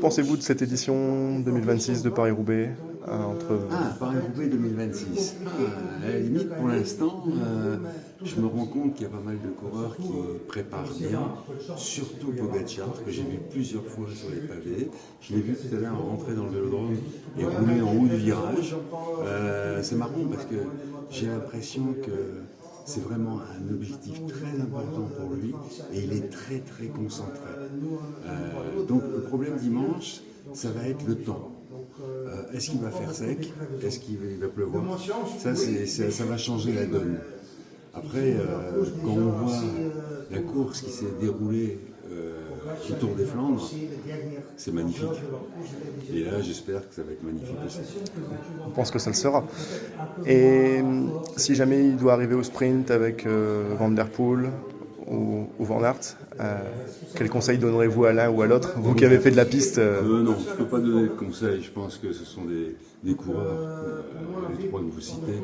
pensez-vous de cette édition 2026 de Paris-Roubaix Paris-Roubaix 2026. À la limite, pour l'instant, je me rends compte qu'il y a pas mal de coureurs qui préparent bien, surtout Pogacar, que j'ai vu plusieurs fois sur les pavés. Je l'ai vu tout à l'heure rentrer dans le vélodrome et rouler en haut du virage. C'est marrant parce que j'ai l'impression que c'est vraiment un objectif très important pour lui et il est très très concentré. Donc le problème dimanche, ça va être le temps. Est-ce qu'il va faire sec? Est-ce qu'il va pleuvoir? Ça va changer la donne. Après, quand on voit la course qui s'est déroulée autour des Flandres, c'est magnifique. Et là, j'espère que ça va être magnifique aussi. Je pense que ça le sera. Et si jamais il doit arriver au sprint avec Van Der Poel ou Van Aert, quel conseil donnerez-vous à l'un ou à l'autre, vous qui avez fait de la piste Non, je ne peux pas donner de conseils. Je pense que ce sont des coureurs, les trois que vous citez,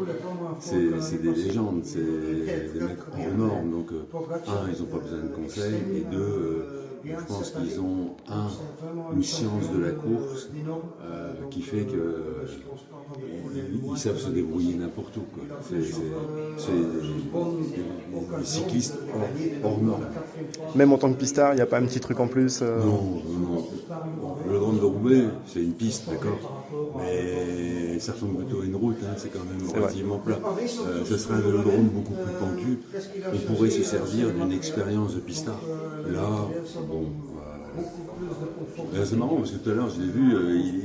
c'est des légendes, c'est des mecs hors normes. Donc, un, ils n'ont pas besoin de conseils, et deux, je pense qu'ils ont une science de la course qui fait qu'ils savent se débrouiller n'importe où. C'est des cyclistes hors normes. Même en tant que pistard, il n'y a pas un petit truc en plus Non. Le vélodrome de Roubaix, c'est une piste, d'accord, mais ça ressemble plutôt à une route, c'est quand même relativement plat. Ce serait un vélodrome beaucoup plus pentu. On pourrait se servir d'une expérience de pistard. Là, c'est marrant parce que tout à l'heure, je l'ai vu,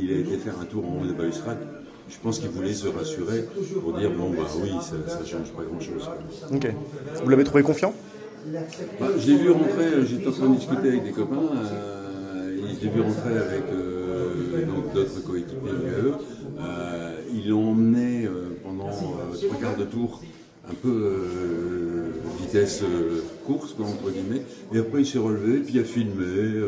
il a été faire un tour en haut des balustrades. Je pense qu'il voulait se rassurer pour dire oui, ça change pas grand-chose. Ok. Vous l'avez trouvé confiant? Je l'ai vu rentrer, j'étais en train de discuter avec des copains, et je l'ai vu rentrer avec d'autres coéquipiers à eux. Ils l'ont emmené pendant 3 quarts de tour, un peu vitesse course, entre guillemets, et après il s'est relevé, puis il a filmé,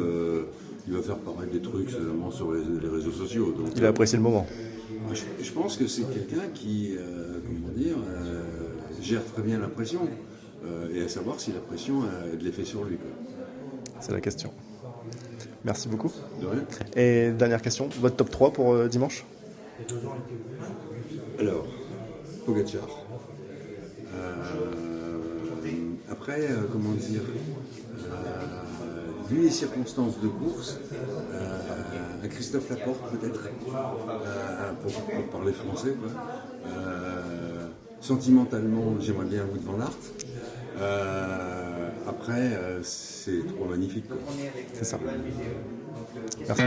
il va faire paraître des trucs seulement sur les réseaux sociaux. Donc, il a apprécié le moment. Je pense que c'est quelqu'un qui, gère très bien la pression. Et à savoir si la pression a de l'effet sur lui. C'est la question. Merci beaucoup. De rien. Et dernière question, votre top 3 pour dimanche? Alors, Pogacar. Après, vu les circonstances de course, Christophe Laporte peut-être, pour parler français, quoi. Sentimentalement, j'aimerais bien Wout van Aert. Après, c'est trop magnifique, quoi. C'est ça. Merci.